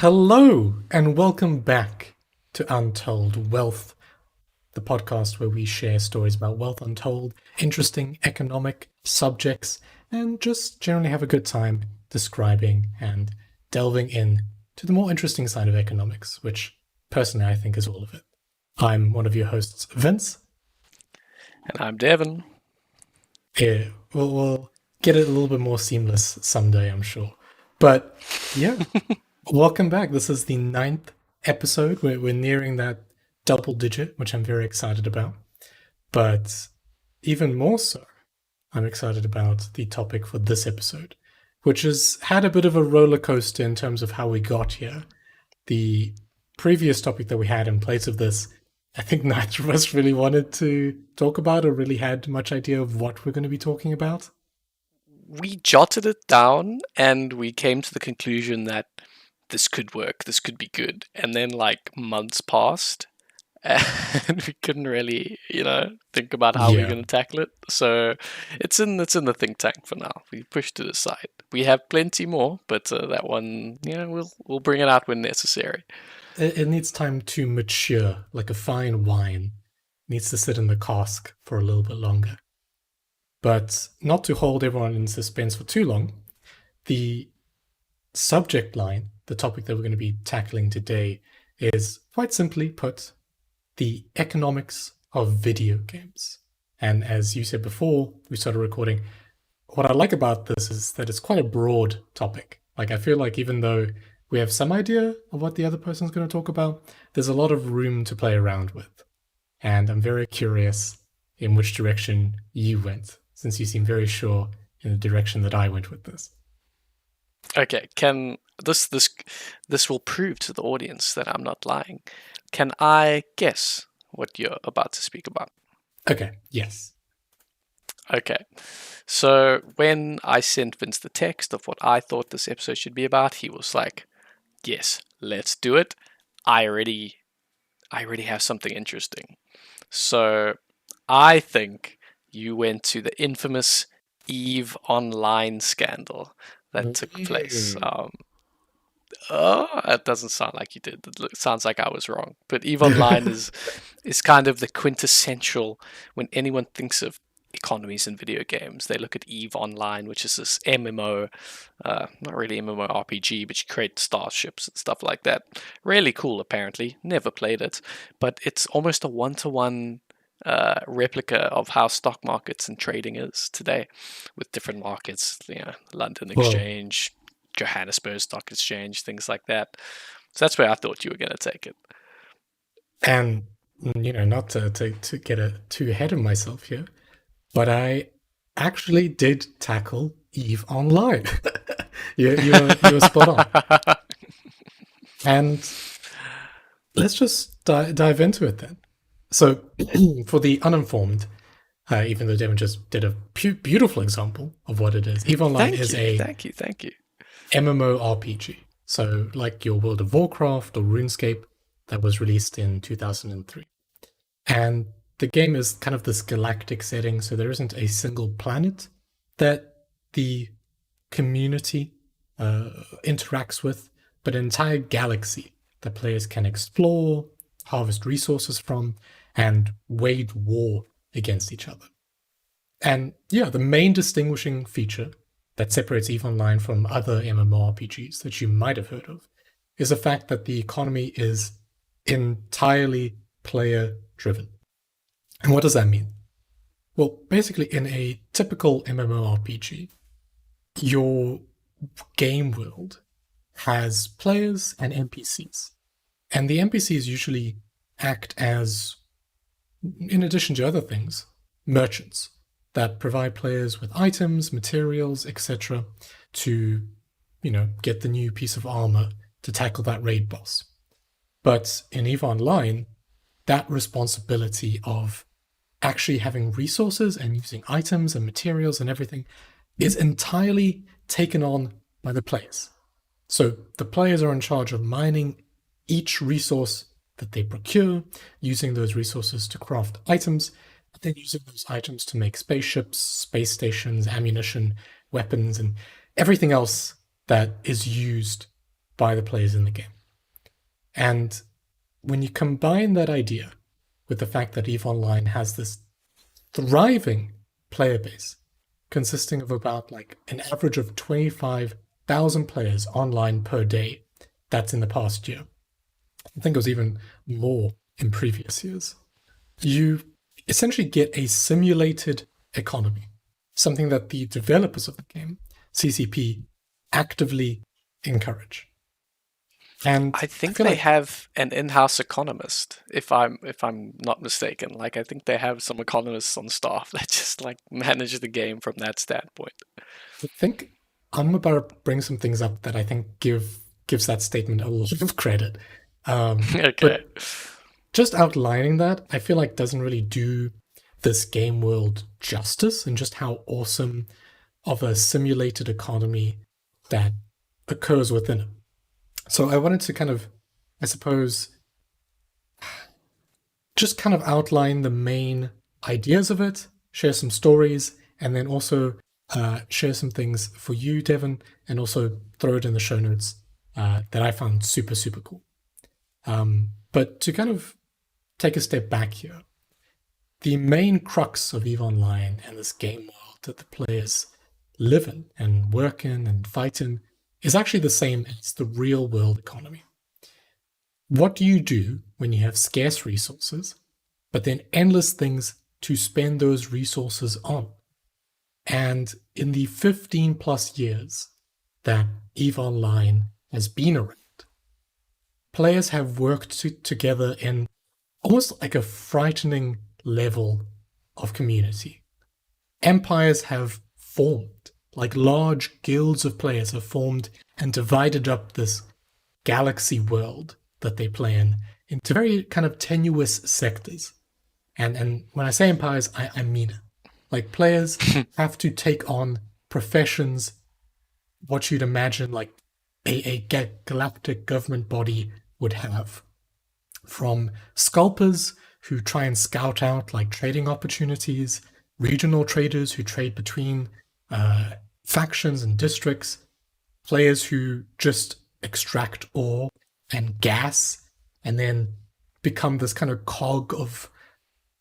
Hello, and welcome back to Untold Wealth, the podcast where we share stories about wealth untold, interesting economic subjects, and just generally have a good time describing and delving in to the more interesting side of economics, which personally I think is all of it. I'm one of your hosts, Vince. And I'm Devon. Yeah, we'll get it a little bit more seamless someday, I'm sure. But yeah, welcome back. This is the ninth episode. We're nearing that double digit, which I'm very excited about. But even more so, I'm excited about the topic for this episode, which has had a bit of a roller coaster in terms of how we got here. The previous topic that we had in place of this, I think neither of us really wanted to talk about or really had much idea of what we're going to be talking about. We jotted it down and we came to the conclusion that this could work, this could be good. And then months passed and we couldn't really, think about how we're Yeah, going to tackle it. So it's in the think tank for now. We pushed it aside. We have plenty more, but that one, we'll bring it out when necessary. it needs time to mature like a fine wine. It needs to sit in the cask for a little bit longer. But not to hold everyone in suspense for too long, the subject line, the topic that we're going to be tackling today, is quite simply put the economics of video games. And as you said before we started recording, what I like about this is that it's quite a broad topic. Like, I feel like even though we have some idea of what the other person's going to talk about, there's a lot of room to play around with. And I'm very curious in which direction you went, since you seem very sure in the direction that I went with this. Okay, can this will prove to the audience that I'm not lying. Can I guess what you're about to speak about? Okay, yes. Okay, so when I sent Vince the text of what I thought this episode should be about, he was like, "Yes, let's do it. I already, I already have something interesting." So I think you went to the infamous Eve Online scandal that took place. It doesn't sound like you did. It sounds like I was wrong. But Eve Online is kind of the quintessential when anyone thinks of economies in video games. They look at Eve Online, which is this MMO, not really MMORPG, but you create starships and stuff like that. Really cool, apparently. Never played it, but it's almost a one-to-one replica of how stock markets and trading is today, with different markets. London Well, Exchange, Johannesburg Stock Exchange, things like that. So that's where I thought you were going to take it. and not to get too ahead of myself here, but I actually did tackle Eve Online. You were spot on. And let's just dive into it then. So, for the uninformed, even though Devon just did a beautiful example of what it is, Eve Online Thank is you, a thank you, thank you. MMORPG. So, like your World of Warcraft or RuneScape, that was released in 2003. And the game is kind of this galactic setting, so there isn't a single planet that the community interacts with, but an entire galaxy that players can explore, harvest resources from, and wage war against each other. And yeah, the main distinguishing feature that separates EVE Online from other MMORPGs that you might have heard of is the fact that the economy is entirely player driven. And what does that mean? Well, basically, in a typical MMORPG, your game world has players and NPCs. And the NPCs usually act as, in addition to other things, merchants that provide players with items, materials, etc. to, get the new piece of armor to tackle that raid boss. But in EVE Online, that responsibility of actually having resources and using items and materials and everything is entirely taken on by the players. So the players are in charge of mining each resource that they procure, using those resources to craft items, and then using those items to make spaceships, space stations, ammunition, weapons, and everything else that is used by the players in the game. And when you combine that idea with the fact that EVE Online has this thriving player base consisting of about like an average of 25,000 players online per day, that's in the past year. I think it was even more in previous years. You essentially get a simulated economy, something that the developers of the game, CCP, actively encourage. And I I think feel they like have an in-house economist, if I'm not mistaken. Like I think they have some economists on staff that just like manage the game from that standpoint. I think I'm about to bring some things up that I think gives that statement a lot of credit. Okay. But just outlining that, I feel like doesn't really do this game world justice and just how awesome of a simulated economy that occurs within it. So I wanted to kind of, I suppose, just kind of outline the main ideas of it, share some stories, and then also share some things for you, Devon, and also throw it in the show notes that I found super, super cool. But to kind of take a step back here, the main crux of EVE Online and this game world that the players live in and work in and fight in is actually the same as the real world economy. What do you do when you have scarce resources, but then endless things to spend those resources on? And in the 15 plus years that EVE Online has been around, players have worked together in almost like a frightening level of community. Empires have formed, like large guilds of players have formed and divided up this galaxy world that they play in into very kind of tenuous sectors. And when I say empires, I mean it. Like players have to take on professions, what you'd imagine like a galactic government body would have. From scalpers who try and scout out like trading opportunities, regional traders who trade between factions and districts, players who just extract ore and gas and then become this kind of cog of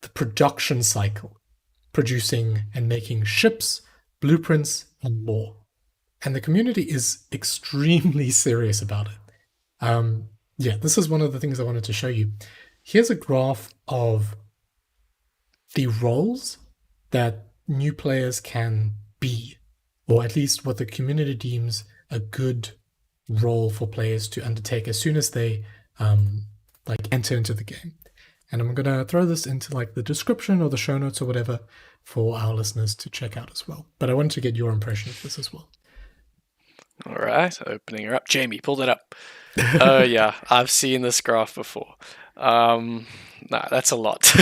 the production cycle, producing and making ships, blueprints, and more. And the community is extremely serious about it. Yeah, this is one of the things I wanted to show you. Here's a graph of the roles that new players can be, or at least what the community deems a good role for players to undertake as soon as they like enter into the game. And I'm gonna throw this into like the description or the show notes or whatever for our listeners to check out as well. But I wanted to get your impression of this as well. All right, opening her up. Jamie, pull that up. Oh yeah, I've seen this graph before. Nah, that's a lot.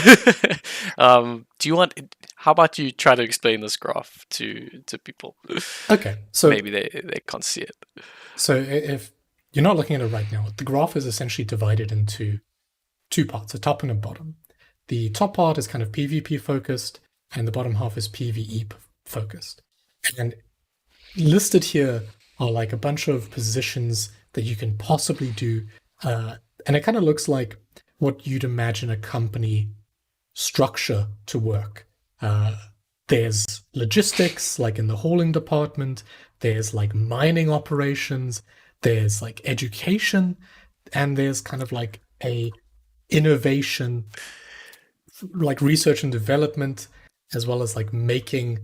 Do you want? How about you try to explain this graph to people? Okay, so Maybe they can't see it. so if you're not looking at it right now, the graph is essentially divided into two parts, a top and a bottom. The top part is kind of PvP focused, and the bottom half is PvE focused. And listed here are like a bunch of positions that you can possibly do. And it kind of looks like what you'd imagine a company structure to work. There's logistics, like in the hauling department, there's like mining operations, there's like education, and there's kind of like a innovation, like research and development, as well as like making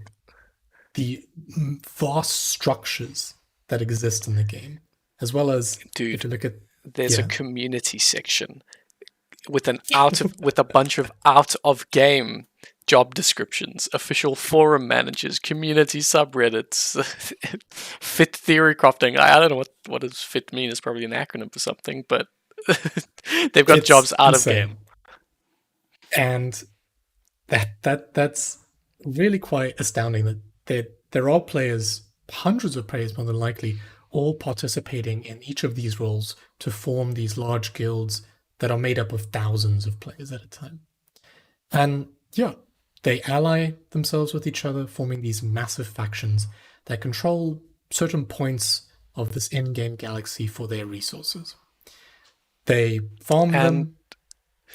the vast structures that exist in the game, as well as Dude, if you look at there's a community section with with a bunch of out of game job descriptions, official forum managers, community subreddits, fit theory crafting. I don't know what does fit mean. It's probably an acronym for something, but they've got jobs out insane. of game. And that's really quite astounding that there are players, hundreds of players more than likely, all participating in each of these roles to form these large guilds that are made up of thousands of players at a time. And yeah, they ally themselves with each other, forming these massive factions that control certain points of this in-game galaxy for their resources. They farm And them.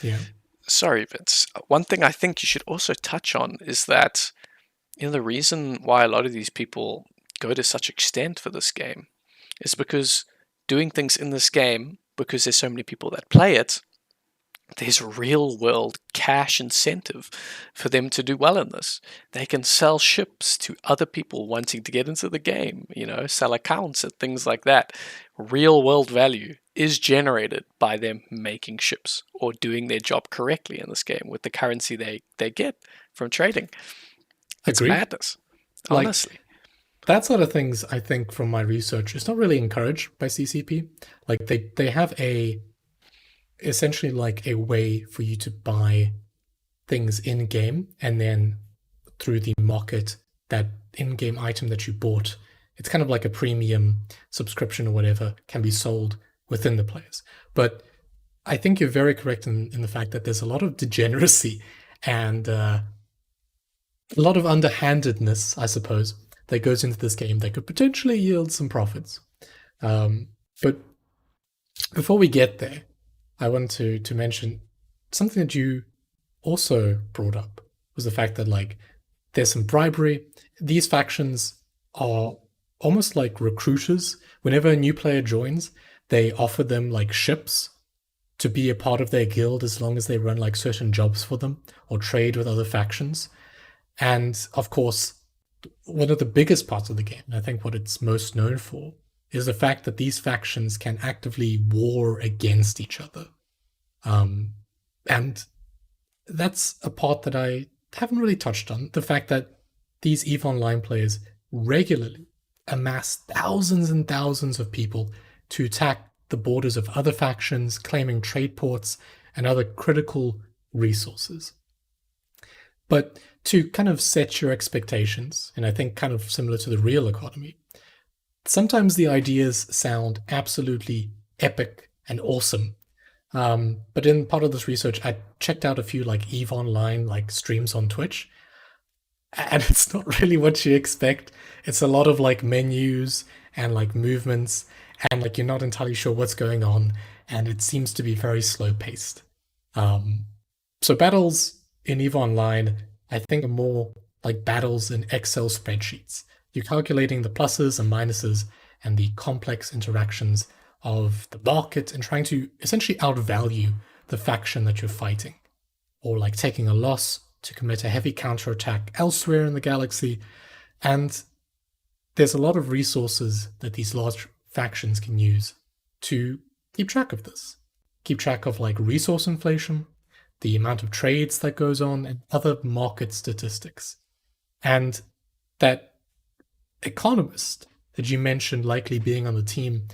Yeah, sorry, Vince. One thing I think you should also touch on is that the reason why a lot of these people go to such extent for this game is because doing things in this game, because there's so many people that play it, there's real world cash incentive for them to do well in this. They can sell ships to other people wanting to get into the game, sell accounts and things like that. Real world value is generated by them making ships or doing their job correctly in this game with the currency they get from trading. It's agreed. madness, Like honestly. that sort of things, I think, from my research, is not really encouraged by CCP. Like they have essentially like a way for you to buy things in game, and then through the market, that in-game item that you bought, it's kind of like a premium subscription or whatever, can be sold within the players. But I think you're very correct in the fact that there's a lot of degeneracy and a lot of underhandedness, I suppose, that goes into this game that could potentially yield some profits. But before we get there, I want to mention something that you also brought up, was the fact that like there's some bribery. These factions are almost like recruiters. Whenever a new player joins, they offer them like ships to be a part of their guild as long as they run like certain jobs for them or trade with other factions. And of course, one of the biggest parts of the game, and I think what it's most known for, is the fact that these factions can actively war against each other. And that's a part that I haven't really touched on. The fact that these EVE Online players regularly amass thousands and thousands of people to attack the borders of other factions, claiming trade ports and other critical resources. But to kind of set your expectations, and I think kind of similar to the real economy, sometimes the ideas sound absolutely epic and awesome. But in part of this research, I checked out a few like EVE Online like streams on Twitch, and it's not really what you expect. It's a lot of like menus and like movements, and like you're not entirely sure what's going on, and it seems to be very slow paced. So battles in EVE Online, I think, are more like battles in Excel spreadsheets. You're calculating the pluses and minuses and the complex interactions of the market and trying to essentially outvalue the faction that you're fighting, or like taking a loss to commit a heavy counterattack elsewhere in the galaxy. And there's a lot of resources that these large factions can use to keep track of this. Keep track of like resource inflation, the amount of trades that goes on, and other market statistics. And that economist that you mentioned likely being on the team,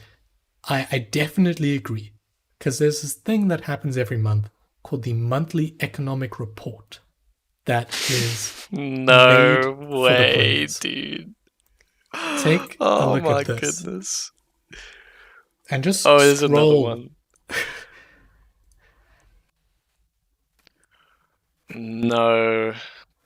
I definitely agree. Because there's this thing that happens every month called the monthly economic report that is made No for the way, players. dude. Take a Oh look my at this goodness. and just Oh, there's another scroll. one. No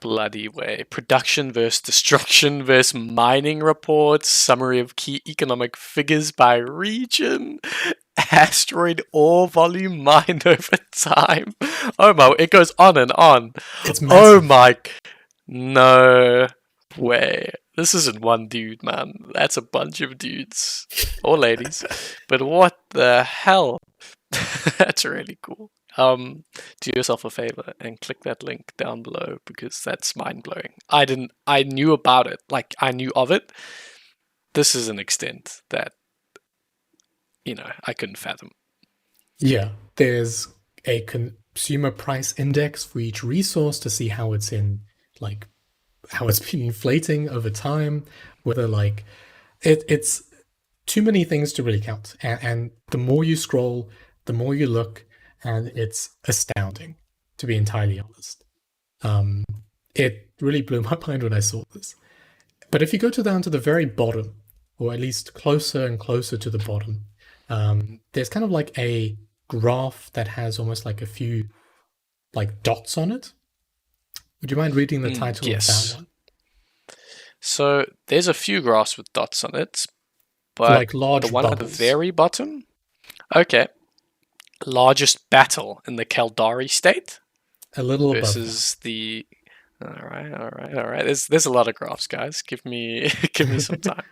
bloody way. Production versus destruction versus mining reports, summary of key economic figures by region, asteroid ore volume mined over time. Oh my, it goes on and on. It's Oh massive. my, no way. This isn't one dude, man. That's a bunch of dudes. Or ladies. But what the hell? That's really cool. Do yourself a favor and click that link down below because that's mind blowing. I knew about it, like I knew of it. This is an extent that, I couldn't fathom. Yeah, there's a consumer price index for each resource to see how it's like how it's been inflating over time, whether like it's too many things to really count. And the more you scroll, the more you look, and it's astounding, to be entirely honest. It really blew my mind when I saw this. But if you go down to the very bottom, or at least closer and closer to the bottom, there's kind of like a graph that has almost like a few like dots on it. Would you mind reading the title of that Yes. one? So there's a few graphs with dots on it, but like the large one at the bubbles. very bottom. Okay, largest battle in the Kaldari state A little above that. versus the. All right. There's a lot of graphs, guys. Give me give me some time.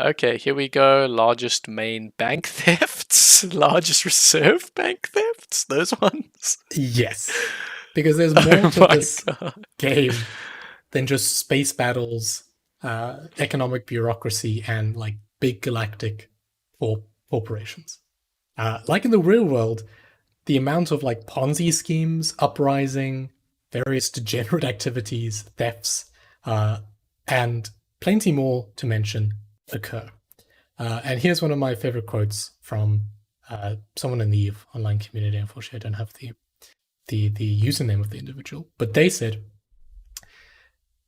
Okay, here we go. Largest main bank thefts, largest reserve bank thefts. Those ones. Yes. Because there's more Oh to my this god. game than just space battles, economic bureaucracy, and like big galactic corporations. Like in the real world, the amount of like Ponzi schemes, uprising, various degenerate activities, thefts, and plenty more to mention occur. And here's one of my favorite quotes from someone in the EVE online community. Unfortunately, I don't have the username of the individual, but they said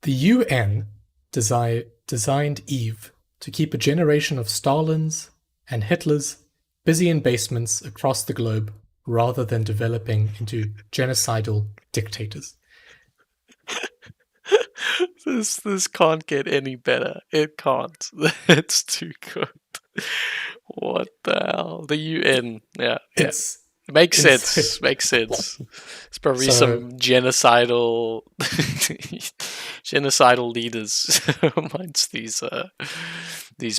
the UN designed EVE to keep a generation of Stalins and Hitlers busy in basements across the globe rather than developing into genocidal dictators. This can't get any better. It can't. It's too good. What the hell? The UN. Yeah. It's It makes insane. sense. Makes sense. It's probably So some genocidal genocidal leaders amongst these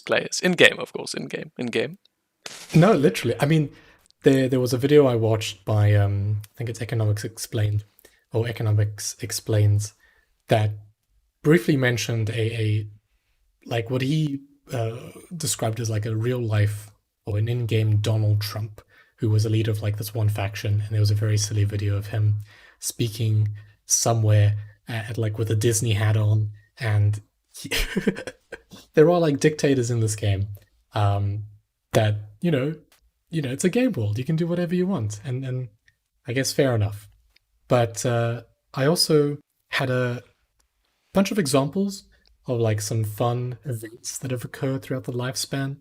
players. In game, of course, in game. no, literally. I mean, there was a video I watched by I think it's Economics Explained or Economics Explains that briefly mentioned a like what he described as like a real life or an in-game Donald Trump, who was a leader of like this one faction, and there was a very silly video of him speaking somewhere at like with a Disney hat on, and he, there are like dictators in this game that it's a game world. You can do whatever you want, and I guess fair enough. But I also had a bunch of examples of like some fun events that have occurred throughout the lifespan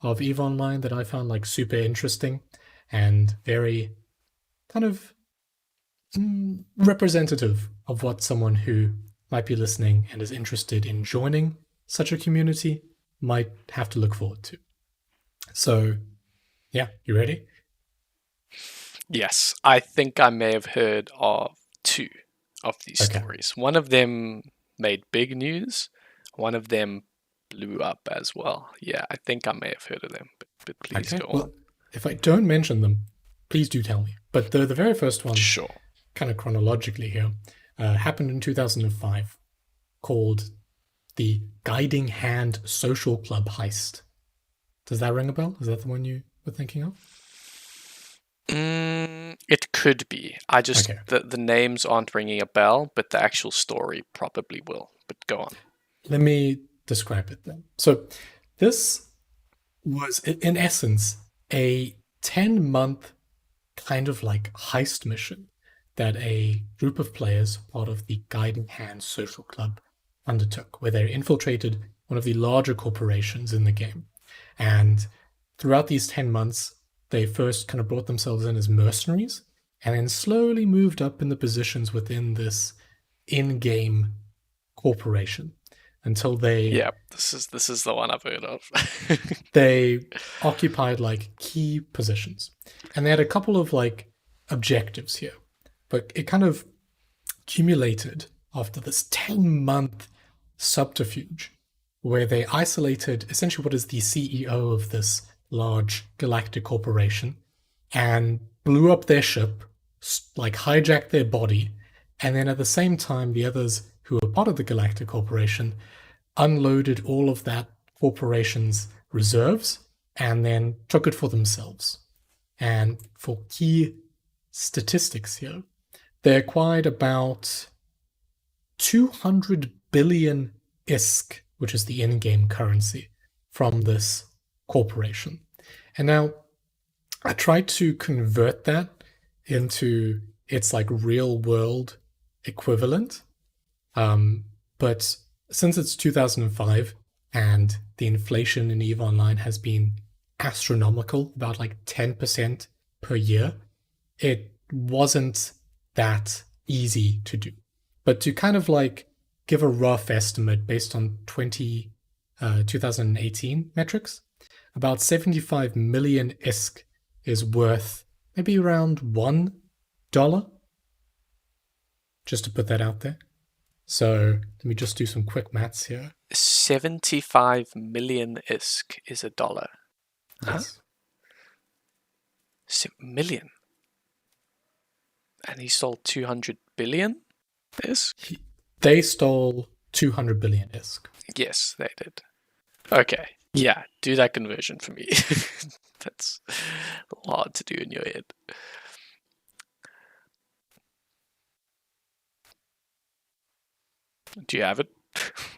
of EVE Online that I found like super interesting and very kind of representative of what someone who might be listening and is interested in joining such a community might have to look forward to. So, yeah, you ready? Yes, I think I may have heard of two of these Okay. stories. One of them made big news. One of them blew up as well. Yeah, I think I may have heard of them, but please Okay. go Well, on. if I don't mention them, please do tell me. But the very first one, Sure. kind of chronologically here, happened in 2005, called the Guiding Hand Social Club Heist. Does that ring a bell? Is that the one you were thinking of? It could be. I just Okay. the names aren't ringing a bell, but the actual story probably will. But go on. Let me describe it then. So, this was, in essence, a 10-month kind of like heist mission that a group of players, part of the Guiding Hand Social Club, undertook, where they infiltrated one of the larger corporations in the game. And throughout these 10 months, they first kind of brought themselves in as mercenaries and then slowly moved up in the positions within this in-game corporation until Yeah, this is the one I've heard of. they occupied like key positions. And they had a couple of like objectives here. But it kind of accumulated after this 10-month subterfuge where they isolated essentially what is the CEO of this large galactic corporation and blew up their ship, like hijacked their body, and then at the same time, the others who were part of the galactic corporation unloaded all of that corporation's reserves and then took it for themselves. And for key statistics here, they acquired about 200 billion ISK, which is the in-game currency, from this corporation. And now I tried to convert that into its like real world equivalent. But since it's 2005 and the inflation in EVE Online has been astronomical, about like 10% per year, it wasn't that easy to do. But to kind of like give a rough estimate based on 2018 metrics, about 75 million ISK is worth maybe around $1, just to put that out there. So let me just do some quick maths here. 75 million ISK is a dollar. Yes. Million. And he stole 200 billion ISK? They stole 200 billion ISK. Yes, they did. Okay. Yeah, do that conversion for me. That's hard to do in your head. Do you have it?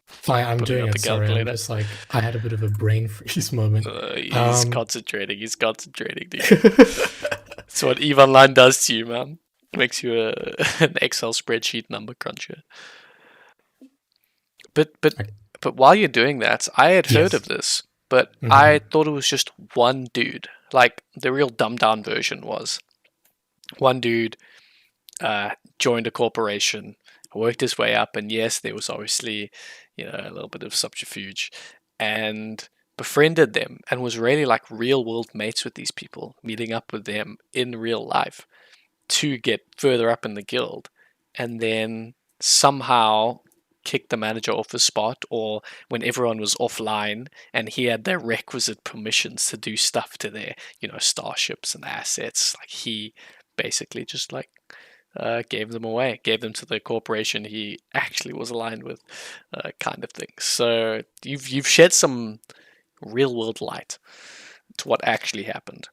Fine, I'm Pulling doing out it. the Sorry, I'm calculator. just like, I had a bit of a brain freeze moment. He's concentrating. He's concentrating, dude. That's what EVE Online does to you, man. Makes you an Excel spreadsheet number cruncher. But while you're doing that, I had heard of this, but I thought it was just one dude. Like the real dumbed down version was one dude joined a corporation, worked his way up, and yes, there was obviously, a little bit of subterfuge, and befriended them and was really like real world mates with these people, meeting up with them in real life to get further up in the guild, and then somehow kicked the manager off his spot, or when everyone was offline and he had their requisite permissions to do stuff to their starships and assets, like he basically just like gave them away, gave them to the corporation he actually was aligned with, kind of thing. So you've shed some real world light to what actually happened.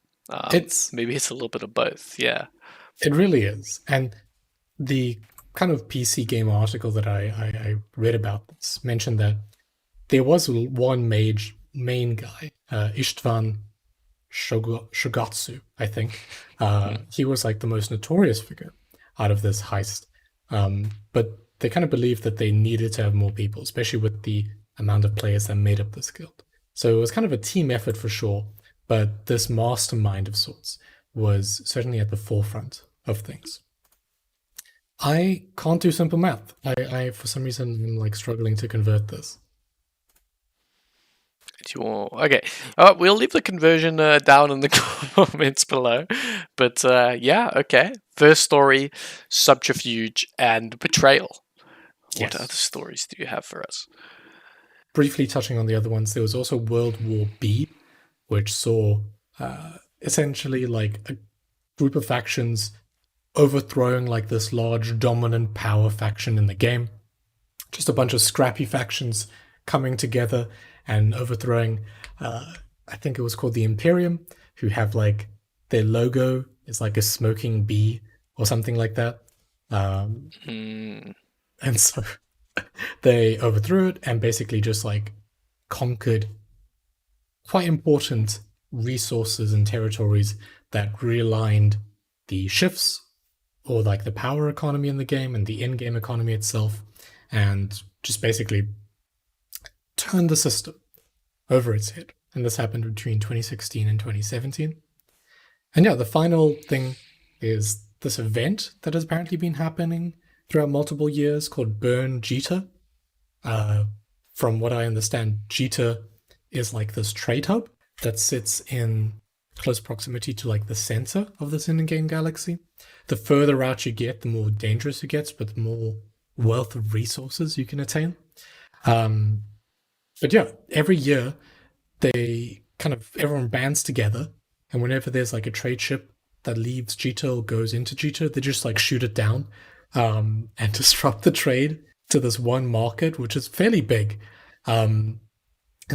Maybe it's a little bit of both. Yeah, it really is. And the kind of PC game article that I read about this mentioned that there was one main guy, Istvan Shogatsu, I think. He was like the most notorious figure out of this heist. But they kind of believed that they needed to have more people, especially with the amount of players that made up this guild. So it was kind of a team effort for sure, but this mastermind of sorts was certainly at the forefront of things. I can't do simple math. I for some reason am like struggling to convert this. Okay. We'll leave the conversion down in the comments below. But yeah, okay. First story, subterfuge, and betrayal. Yes. What other stories do you have for us? Briefly touching on the other ones, there was also World War B, which saw essentially like a group of factions overthrowing like this large dominant power faction in the game. Just a bunch of scrappy factions coming together and overthrowing, I think it was called the Imperium, who have like their logo is like a smoking bee or something like that. And so they overthrew it and basically just like conquered quite important resources and territories that realigned the shifts or like the power economy in the game and the in-game economy itself, and just basically turned the system over its head. And this happened between 2016 and 2017. And yeah, the final thing is this event that has apparently been happening throughout multiple years called Burn Jita. From what I understand, Jita is like this trade hub that sits in close proximity to like the center of this in-game galaxy. The further out you get, the more dangerous it gets, but the more wealth of resources you can attain. But yeah, every year everyone bands together, and whenever there's like a trade ship that leaves Jita or goes into Jita, they just like shoot it down and disrupt the trade to this one market, which is fairly big, and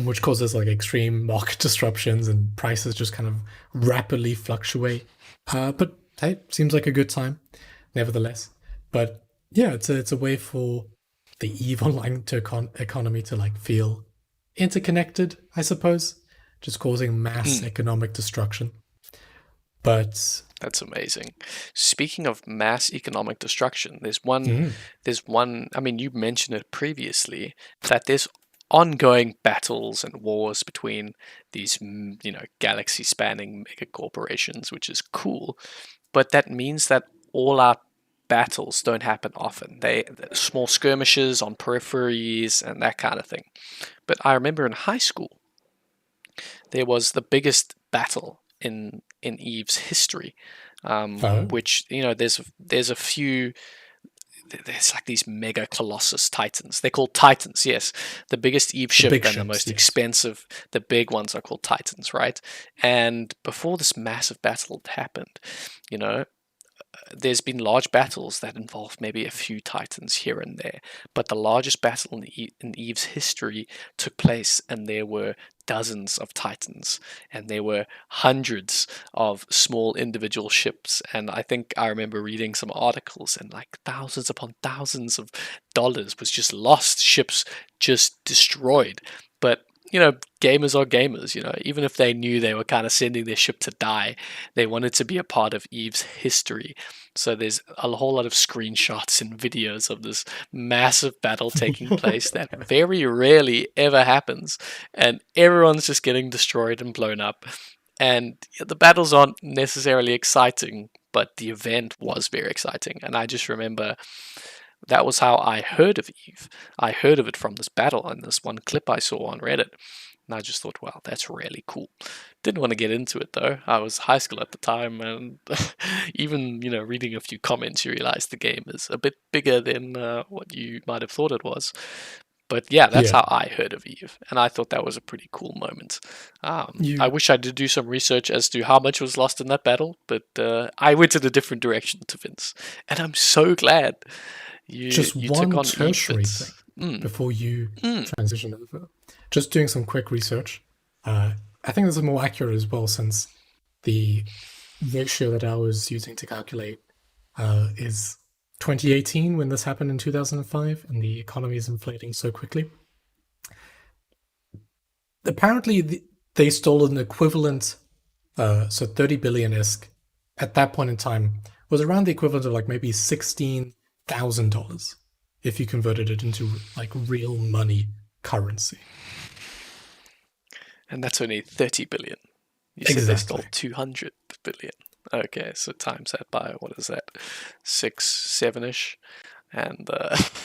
which causes like extreme market disruptions and prices just kind of rapidly fluctuate. But hey, seems like a good time, nevertheless. But yeah, it's a way for the EVE Online economy to like feel interconnected, I suppose, just causing mass economic destruction. But that's amazing. Speaking of mass economic destruction, there's one. I mean, you mentioned it previously that there's ongoing battles and wars between these, galaxy-spanning mega corporations, which is cool. But that means that all our battles don't happen often. They small skirmishes on peripheries and that kind of thing. But I remember in high school, there was the biggest battle in Eve's history, Oh, which there's a few. There's like these mega colossus titans. They're called titans, yes. The biggest Eve the ship big and the ships, most yes. expensive, the big ones are called titans, right? And before this massive battle happened, you know, there's been large battles that involve maybe a few titans here and there, but the largest battle in Eve's history took place, and there were dozens of titans, and there were hundreds of small individual ships. And I think I remember reading some articles, and like thousands upon thousands of dollars was just lost, ships just destroyed. But gamers are gamers. Even if they knew they were kind of sending their ship to die, they wanted to be a part of Eve's history. So there's a whole lot of screenshots and videos of this massive battle taking place that very rarely ever happens, and everyone's just getting destroyed and blown up. And the battles aren't necessarily exciting, but the event was very exciting. And I just remember that was how I heard of Eve. I heard of it from this battle and this one clip I saw on Reddit. And I just thought, wow, that's really cool. Didn't want to get into it though. I was high school at the time, and even reading a few comments, you realize the game is a bit bigger than what you might have thought it was. But yeah, that's Yeah. how I heard of Eve, and I thought that was a pretty cool moment. I wish I did do some research as to how much was lost in that battle, but I went in a different direction to Vince, and I'm so glad you Just you one took on Eve. tertiary thing before you transition over. Just doing some quick research. I think this is more accurate as well, since the ratio that I was using to calculate is 2018, when this happened in 2005, and the economy is inflating so quickly. Apparently, they stole an equivalent, so 30 billion-esque, at that point in time, was around the equivalent of like maybe $16,000 if you converted it into like real money currency. And that's only 30 billion. You said they stole Exactly. 200 billion. Okay, so times that by, what is that, 6, 7-ish, and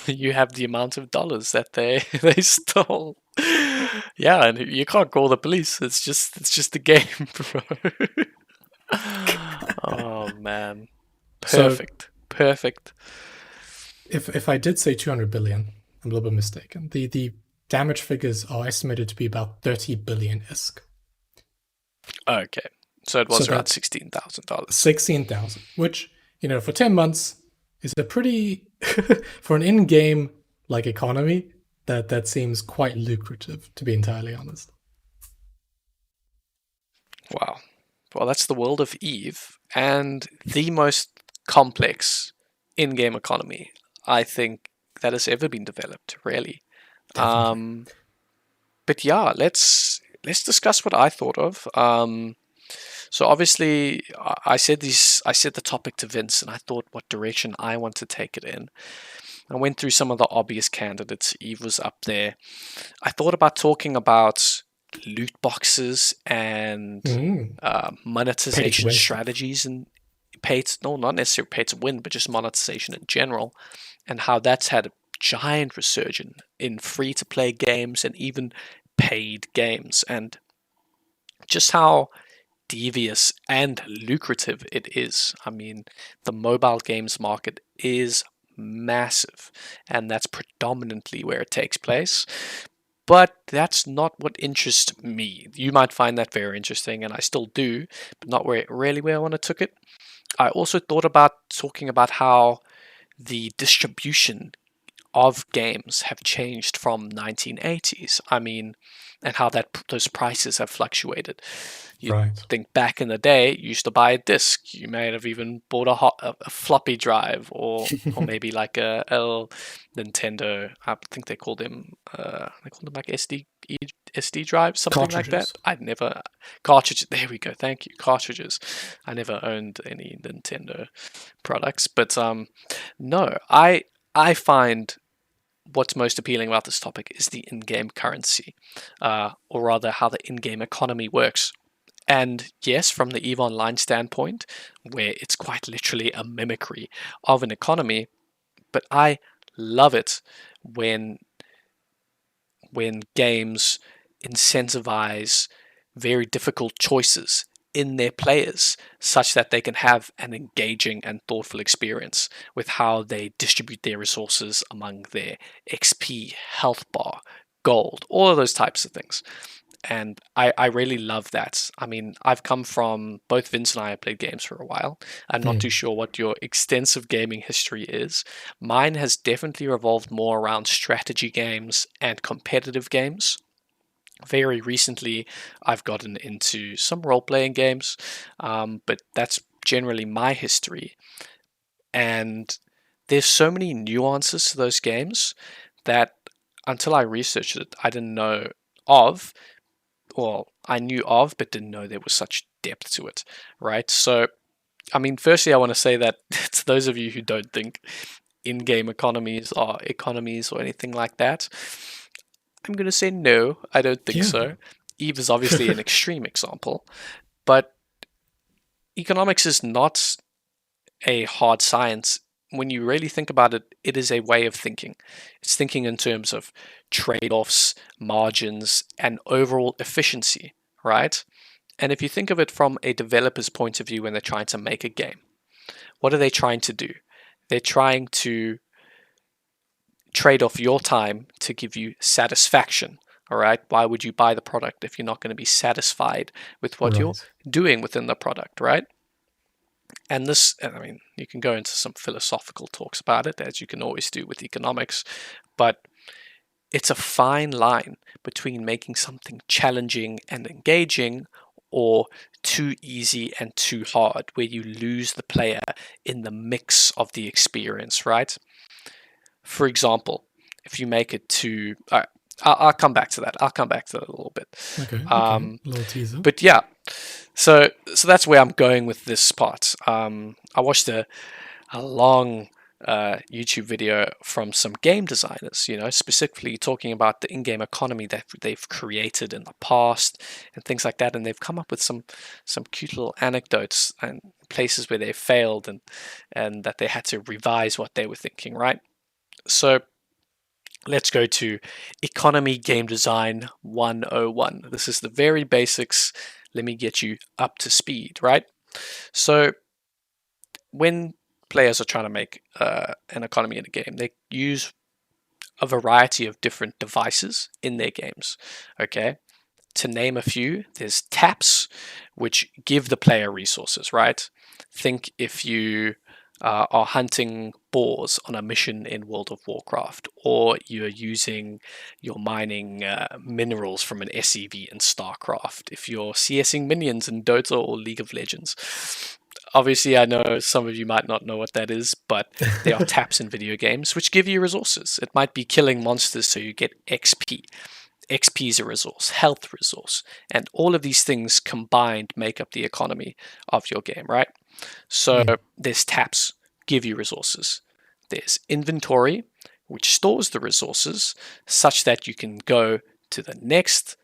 you have the amount of dollars that they stole. Yeah, and you can't call the police. It's just a game, bro. Oh man, So perfect. if I did say 200 billion, I'm a little bit mistaken. The damage figures are estimated to be about 30 billion-esque. Okay, so it was So around that's $16,000. 16,000, which, for 10 months is a pretty, for an in-game like economy, that seems quite lucrative, to be entirely honest. Wow. Well, that's the world of Eve, and the most complex in-game economy I think that has ever been developed, really. Definitely. But yeah, let's discuss what I thought of. So obviously, I said the topic to Vince, and I thought what direction I want to take it in. I went through some of the obvious candidates. Eve was up there. I thought about talking about loot boxes and monetization strategies, and not necessarily pay to win, but just monetization in general, and how that's had a giant resurgence in free-to-play games and even paid games, and just how devious and lucrative it is. I mean, the mobile games market is massive, and that's predominantly where it takes place. But that's not what interests me. You might find that very interesting, and I still do, but not really where I want to take it. I also thought about talking about how the distribution of games have changed from 1980s. I mean, and how those prices have fluctuated. You think back in the day, you used to buy a disc. You may have even bought a floppy drive, or maybe like a Nintendo. I think they called them like SD drives, something like that. I'd never cartridges. There we go. Thank you, cartridges. I never owned any Nintendo products, but no, I find what's most appealing about this topic is the in-game currency, or rather how the in-game economy works. And yes, from the EVE Online standpoint, where it's quite literally a mimicry of an economy, but I love it when games incentivize very difficult choices in their players such that they can have an engaging and thoughtful experience with how they distribute their resources among their XP, health bar, gold, all of those types of things. And I really love that. I mean, I've come from, both Vince and I have played games for a while. I'm not too sure what your extensive gaming history is. Mine has definitely revolved more around strategy games and competitive games. Very recently, I've gotten into some role playing games, but that's generally my history. And there's so many nuances to those games that until I researched it, I didn't know of. Well, I knew of, but didn't know there was such depth to it, right? So, I mean, firstly, I want to say that to those of you who don't think in-game economies are economies or anything like that, I'm going to say no, I don't think Yeah. so. Eve is obviously an extreme example, but economics is not a hard science. When you really think about it, it is a way of thinking. It's thinking in terms of trade offs, margins, and overall efficiency, right? And if you think of it from a developer's point of view when they're trying to make a game, what are they trying to do? They're trying to trade off your time to give you satisfaction. All right. Why would you buy the product if you're not going to be satisfied with what you're Right. doing within the product, right? And this, I mean, you can go into some philosophical talks about it, as you can always do with economics, but it's a fine line between making something challenging and engaging or too easy and too hard, where you lose the player in the mix of the experience, right? For example, if you make it too, I'll come back to that. I'll come back to that a little bit. Okay. Okay. Little teaser. But yeah, so that's where I'm going with this part. I watched a long YouTube video from some game designers, specifically talking about the in-game economy that they've created in the past and things like that, and they've come up with some cute little anecdotes and places where they failed and that they had to revise what they were thinking, right? So let's go to Economy Game Design 101. This is the very basics. Let me get you up to speed, right? So when players are trying to make an economy in a game, they use a variety of different devices in their games. Okay, to name a few, there's taps, which give the player resources, right? Think if you are hunting boars on a mission in World of Warcraft, or you're using, you're mining minerals from an SCV in StarCraft, if you're CSing minions in Dota or League of Legends. Obviously, I know some of you might not know what that is, but there are taps in video games which give you resources. It might be killing monsters so you get XP. XP is a resource, health resource, and all of these things combined make up the economy of your game, right? So there's taps, give you resources. There's inventory, which stores the resources such that you can go to the next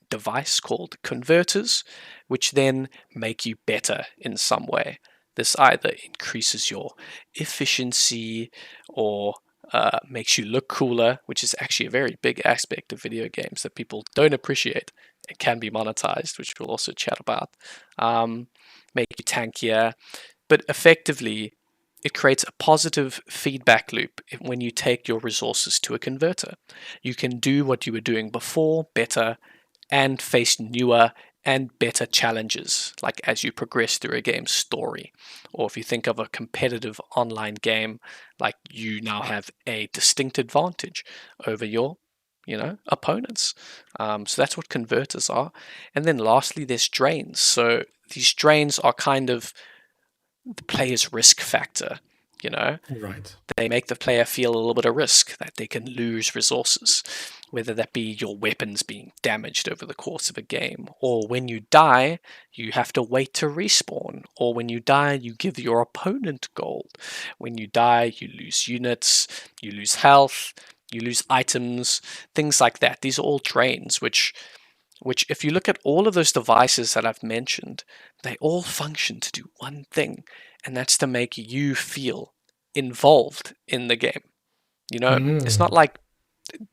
device called converters, which then make you better in some way. This either increases your efficiency or makes you look cooler, which is actually a very big aspect of video games that people don't appreciate. It can be monetized, which we'll also chat about. Make you tankier, but effectively, it creates a positive feedback loop when you take your resources to a converter. You can do what you were doing before better and face newer and better challenges, like as you progress through a game's story. Or if you think of a competitive online game, like you now have a distinct advantage over your opponents. So that's what converters are. And then lastly, there's drains. So these drains are kind of the player's risk factor. Right. They make the player feel a little bit of risk that they can lose resources, whether that be your weapons being damaged over the course of a game, or when you die, you have to wait to respawn, or when you die, you give your opponent gold. When you die, you lose units, you lose health, you lose items, things like that. These are all drains, which if you look at all of those devices that I've mentioned, they all function to do one thing, and that's to make you feel involved in the game. It's not like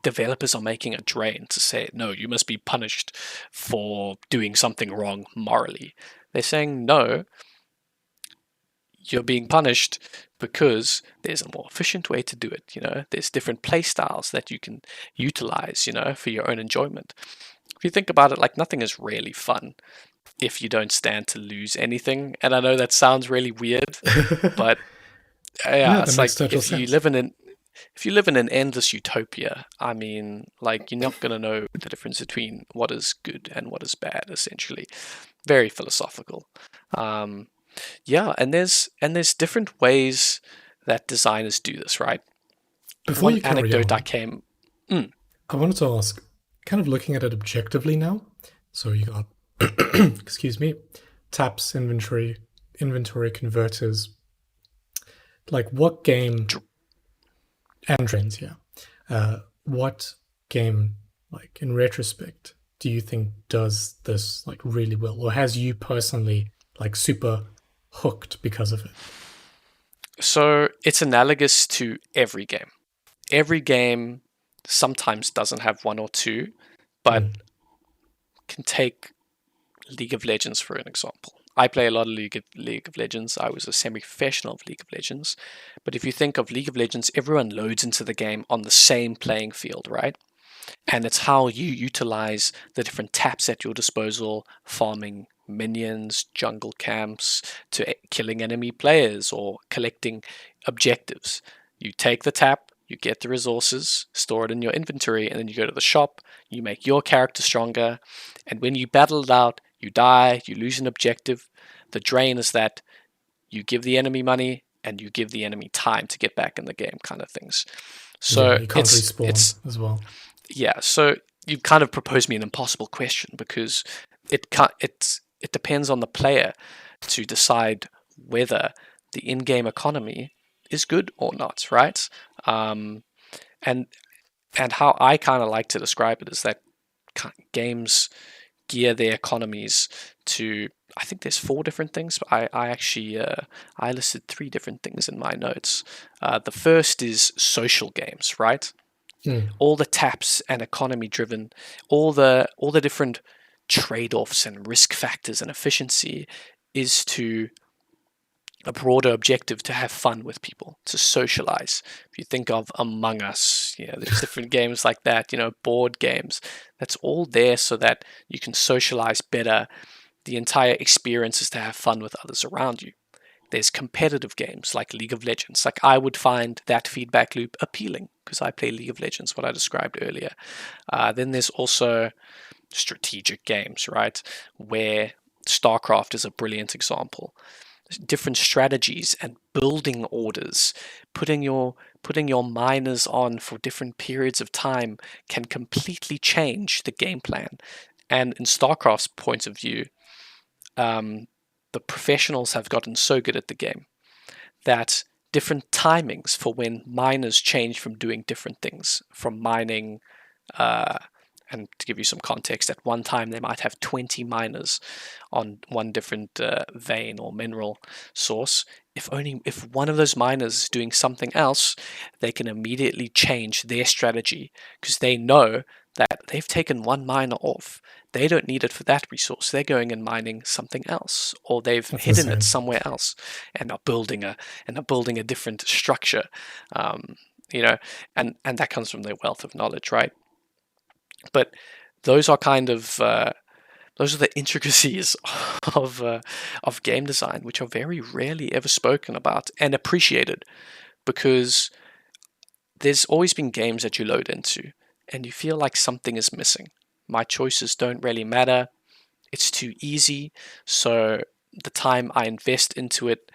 developers are making a drain to say, no, you must be punished for doing something wrong morally. They're saying, no, you're being punished because there's a more efficient way to do it. There's different play styles that you can utilize, for your own enjoyment. If you think about it, like, nothing is really fun if you don't stand to lose anything. And I know that sounds really weird, but No, yeah, that it's makes like total sense. if you live in an endless utopia, I mean, like, you're not gonna know the difference between what is good and what is bad, essentially. Very philosophical. Um, yeah, and there's different ways that designers do this, right? Before One you carry anecdote I on, came. I wanted to ask, kind of looking at it objectively now. So you got, excuse me, taps, inventory converters. Like what game and trends, yeah. What game, like in retrospect, do you think does this like really well, or has you personally like super hooked because of it? So it's analogous to every game. Every game sometimes doesn't have one or two, but Mm. can take League of Legends for an example. I play a lot of League of Legends. I was a semi-professional of League of Legends. But if you think of League of Legends, everyone loads into the game on the same playing field, right? And it's how you utilize the different taps at your disposal, farming minions, jungle camps, to killing enemy players or collecting objectives. You take the tap, you get the resources, store it in your inventory, and then you go to the shop, you make your character stronger, and when you battle it out, you die, you lose an objective. The drain is that you give the enemy money and you give the enemy time to get back in the game, kind of things. Yeah, So you can't it's respawn it's as well. yeah, so you've kind of proposed me an impossible question because it depends on the player to decide whether the in-game economy is good or not, right? Um, and and how I kind of like to describe it is that games gear their economies to. I think there's four different things, but I actually I listed three different things in my notes. The first is social games, right? Mm. All the taps and economy driven, all the different trade-offs and risk factors and efficiency is to a broader objective to have fun with people, to socialize. If you think of Among Us, there's different games like that, board games. That's all there so that you can socialize better. The entire experience is to have fun with others around you. There's competitive games like League of Legends. Like, I would find that feedback loop appealing because I play League of Legends, what I described earlier. Then there's also strategic games, right? Where StarCraft is a brilliant example. Different strategies and building orders, putting your miners on for different periods of time can completely change the game plan. And in StarCraft's point of view, the professionals have gotten so good at the game that different timings for when miners change from doing different things, from mining, uh, and to give you some context, at one time they might have 20 miners on one different vein or mineral source. If one of those miners is doing something else, they can immediately change their strategy because they know that they've taken one miner off. They don't need it for that resource. They're going and mining something else, or they've That's hidden it insane. somewhere else, and are building a different structure. Um, you know, and that comes from their wealth of knowledge, right? But those are kind of those are the intricacies of game design, which are very rarely ever spoken about and appreciated, because there's always been games that you load into and you feel like something is missing. My choices don't really matter. It's too easy, so the time I invest into it,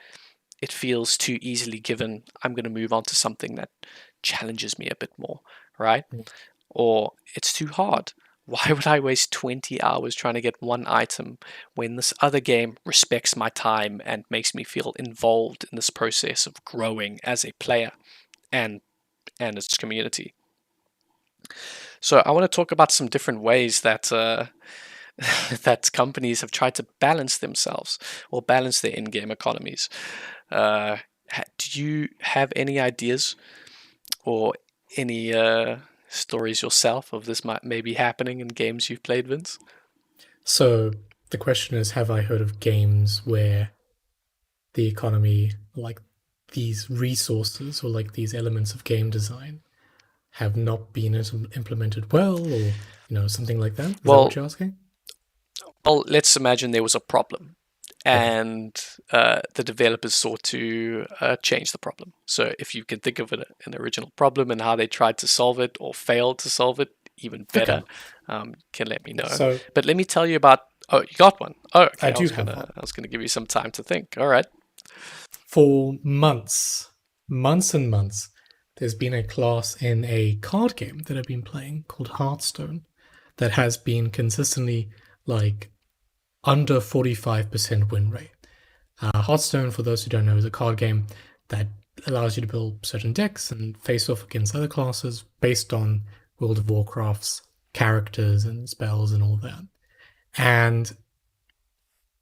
it feels too easily given. I'm going to move on to something that challenges me a bit more, right? Mm. Or it's too hard. Why would I waste 20 hours trying to get one item when this other game respects my time and makes me feel involved in this process of growing as a player and its community? So I want to talk about some different ways that that companies have tried to balance themselves or balance their in-game economies. Do you have any ideas or any stories yourself of this might maybe happening in games you've played, Vince? So the question is, have I heard of games where the economy, like these resources or like these elements of game design, have not been implemented well, or something like that? Is that what Well, you're asking? let's imagine there was a problem, Okay. and the developers sought to change the problem. So if you can think of an original problem and how they tried to solve it or failed to solve it, even Okay. better, can let me know. So But let me tell you about. Oh, you got one. Oh, I okay. I do was have gonna one. I was gonna give you some time to think. All right. For months and months, there's been a class in a card game that I've been playing called Hearthstone that has been consistently like under 45% win rate. Hearthstone, for those who don't know, is a card game that allows you to build certain decks and face off against other classes based on World of Warcraft's characters and spells and all that. And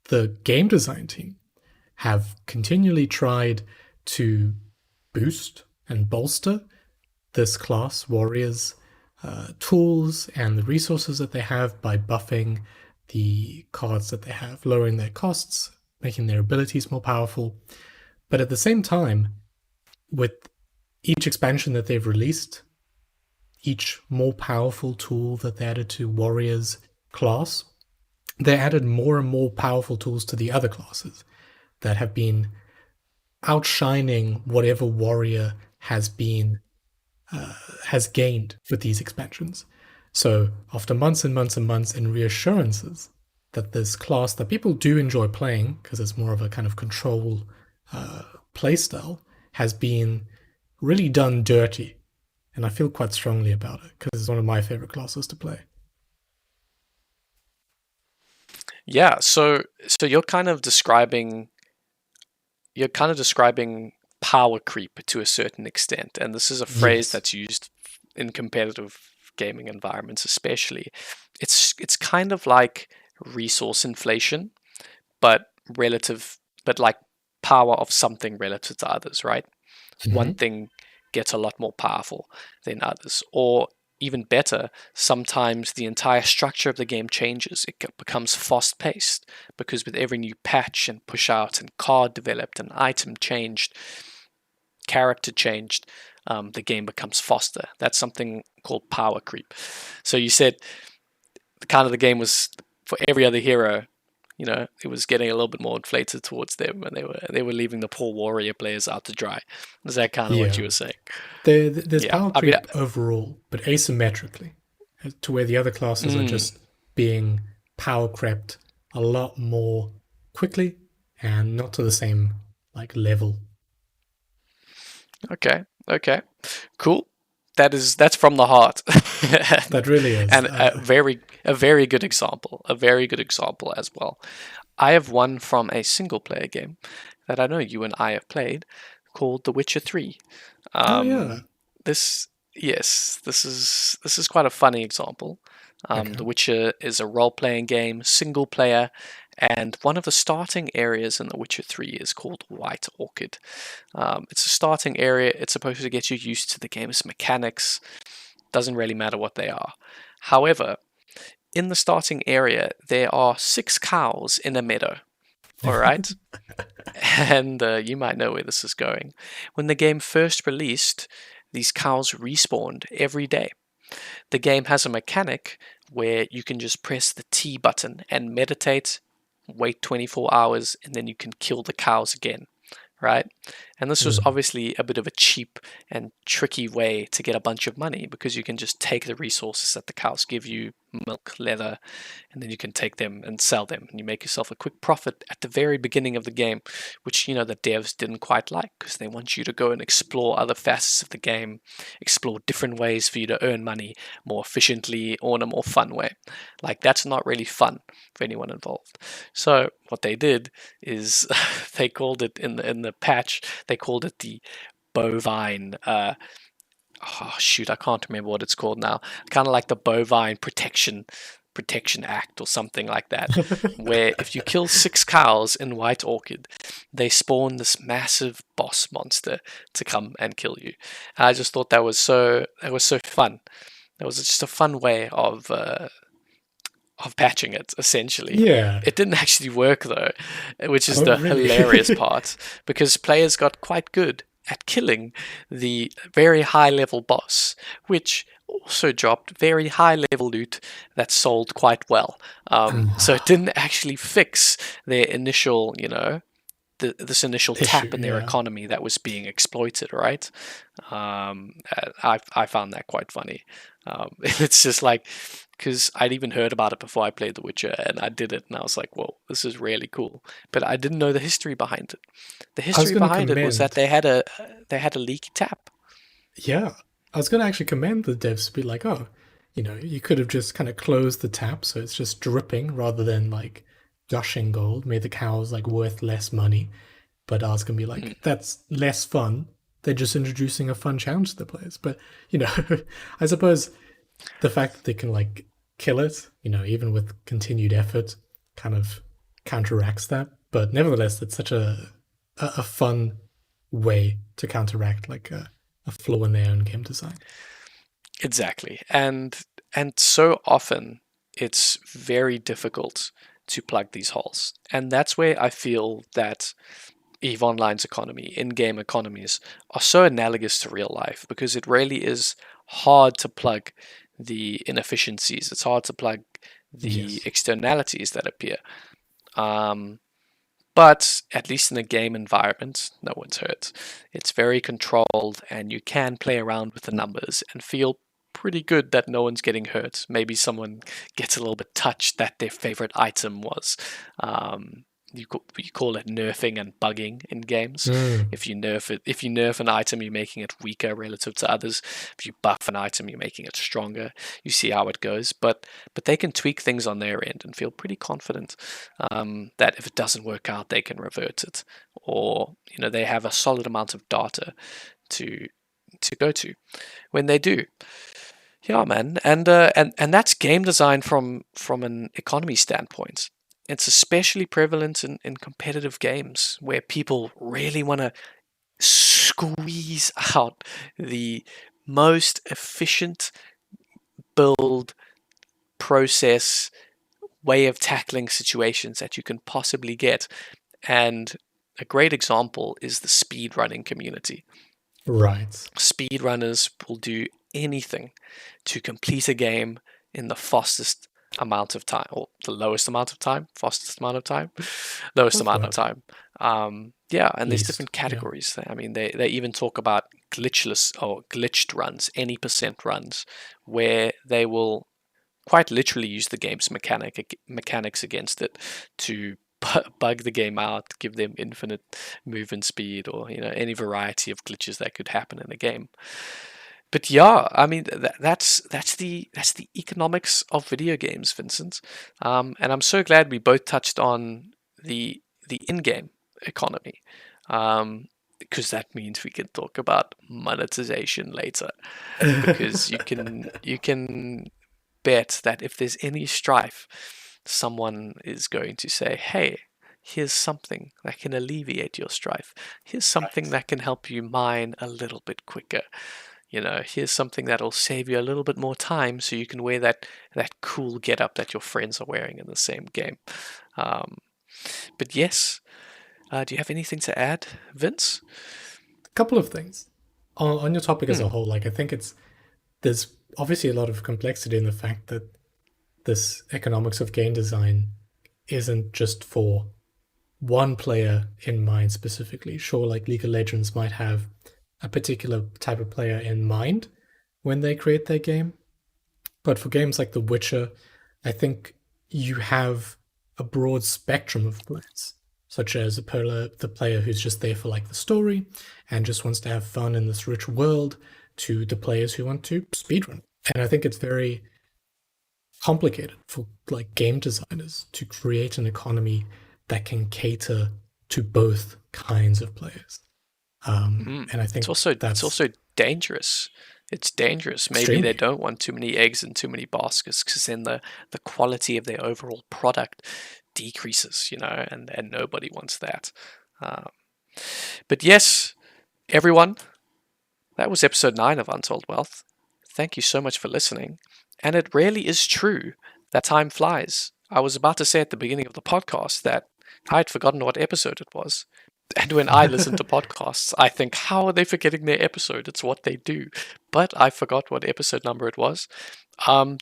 the game design team have continually tried to boost and bolster this class warriors' tools and the resources that they have by buffing the cards that they have, lowering their costs, making their abilities more powerful. But at the same time, with each expansion that they've released, each more powerful tool that they added to warriors' class, they added more and more powerful tools to the other classes that have been outshining whatever warrior has gained with these expansions. So after months and months and months and reassurances that this class that people do enjoy playing because it's more of a kind of control playstyle has been really done dirty, and I feel quite strongly about it because it's one of my favorite classes to play. Yeah. So you're kind of describing power creep to a certain extent, and this is a phrase Yes. that's used in competitive gaming environments, especially. It's kind of like resource inflation, but relative, but like power of something relative to others, right? One Mm-hmm. thing gets a lot more powerful than others, or even better, sometimes the entire structure of the game changes. It becomes fast paced because with every new patch and push out and card developed and item changed, character changed, the game becomes faster. That's something called power creep. So you said the game was for every other hero. It was getting a little bit more inflated towards them, and they were leaving the poor warrior players out to dry. Is that kind of what Yeah. you were saying? There's Yeah, power I mean, creep overall, but asymmetrically, to where the other classes are mm, just being power crept a lot more quickly and not to the same like level. okay, cool. That's from the heart, That really is. and a very good example, as well. I have one from a single player game that I know you and I have played, called The Witcher 3. Oh yeah. This Yes, this is quite a funny example. Okay. The Witcher is a role-playing game, single player, and one of the starting areas in The Witcher 3 is called White Orchid. It's a starting area. It's supposed to get you used to the game's mechanics. Doesn't really matter what they are. However, in the starting area, there are 6 cows in a meadow. All right, and you might know where this is going. When the game first released, these cows respawned every day. The game has a mechanic where you can just press the T button and meditate, wait 24 hours, and then you can kill the cows again, right? And this was Mm. obviously a bit of a cheap and tricky way to get a bunch of money because you can just take the resources that the cows give you, milk, leather, and then you can take them and sell them, and you make yourself a quick profit at the very beginning of the game, which the devs didn't quite like because they want you to go and explore other facets of the game, explore different ways for you to earn money more efficiently or in a more fun way. Like, that's not really fun for anyone involved. So what they did is they called it in the patch, they called it the bovine. Oh shoot, I can't remember what it's called now. Kind of like the bovine protection act or something like that, where if you kill 6 cows in White Orchid, they spawn this massive boss monster to come and kill you. And I just thought that was so fun. That was just a fun way of patching it, essentially. Yeah. It didn't actually work though, which is Oh, the really? hilarious part, because players got quite good at killing the very high level boss, which also dropped very high level loot that sold quite well. So it didn't actually fix their initial, this initial Issue, tap in their yeah. economy that was being exploited, right? I found that quite funny. It's just like, because I'd even heard about it before I played The Witcher, and I did it, and I was like, "Whoa, this is really cool!" But I didn't know the history behind it. The I was history going to behind it was that commend, they had a leaky tap. yeah, I was going to actually commend the devs to be like, oh, you could have just kind of closed the tap so it's just dripping rather than like gushing gold, made the cows like worth less money. But I was going to be Mm, like, that's less fun. They're just introducing a fun challenge to the players. But, I suppose the fact that they can like kill it, even with continued effort, kind of counteracts that. But nevertheless, it's such a fun way to counteract like a flaw in their own game design. exactly, and so often it's very difficult to plug these holes, and that's where I feel that EVE Online's economy, in-game economies, are so analogous to real life because it really is hard to plug the inefficiencies. It's hard to plug the Yes. externalities that appear. Um, but at least in a game environment, no one's hurt. It's very controlled, and you can play around with the numbers and feel pretty good that no one's getting hurt. Maybe someone gets a little bit touched that their favorite item was. Um, you call it nerfing and bugging in games. Mm, If you nerf an item, you're making it weaker relative to others. If you buff an item, you're making it stronger. You see how it goes, but they can tweak things on their end and feel pretty confident that if it doesn't work out, they can revert it, or they have a solid amount of data to go to when they do. Yeah, man, and that's game design from an economy standpoint. It's especially prevalent in competitive games where people really want to squeeze out the most efficient build process way of tackling situations that you can possibly get. And a great example is the speedrunning community. right. Speedrunners will do anything to complete a game in the fastest amount of time, or the lowest amount of time, fastest amount of time, lowest Both amount of work. time. Yeah, and there's Least. different Yeah. categories. I mean, they even talk about glitchless or glitched runs, any percent runs, where they will quite literally use the game's mechanics against it to bug the game out, give them infinite movement speed, or any variety of glitches that could happen in a game. But yeah, I mean that's the economics of video games, Vincent. And I'm so glad we both touched on the in-game economy, because that means we can talk about monetization later. Because you can bet that if there's any strife, someone is going to say, "Hey, here's something that can alleviate your strife. Here's something Right. that can help you mine a little bit quicker. Here's something that'll save you a little bit more time so you can wear that cool getup that your friends are wearing in the same game." Um, but yes, do you have anything to add, Vince? A couple of things. On your topic as Hmm. a whole, like I think there's obviously a lot of complexity in the fact that this economics of game design isn't just for one player in mind specifically. Sure, like League of Legends might have a particular type of player in mind when they create their game, but for games like The Witcher, I think you have a broad spectrum of players, such as the player who's just there for like the story and just wants to have fun in this rich world, to the players who want to speedrun. And I think it's very complicated for like game designers to create an economy that can cater to both kinds of players. Mm. And I It's think also it's that's also dangerous. It's dangerous. Maybe they extremely. don't want too many eggs in too many baskets, because then the quality of their overall product decreases, and nobody wants that. Um, but yes, everyone, that was episode 9 of Untold Wealth. thank you so much for listening. And it really is true that time flies. I was about to say at the beginning of the podcast that I had forgotten what episode it was. And when I listen to podcasts, I think, how are they forgetting their episode? It's what they do. But I forgot what episode number it was.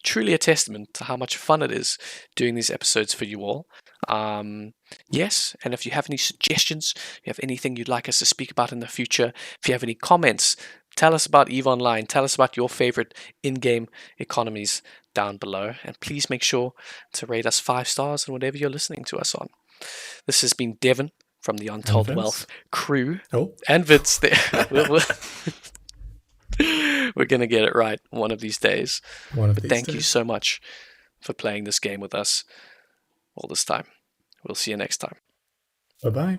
Truly a testament to how much fun it is doing these episodes for you all. Yes, and if you have any suggestions, you have anything you'd like us to speak about in the future, if you have any comments, tell us about EVE Online. Tell us about your favorite in-game economies down below. And please make sure to rate us 5 stars on whatever you're listening to us on. This has been Devon from the Untold Wealth crew. Oh. And Vince there. We're going to get it right one of these days. Thank you so much for playing this game with us all this time. We'll see you next time. Bye-bye.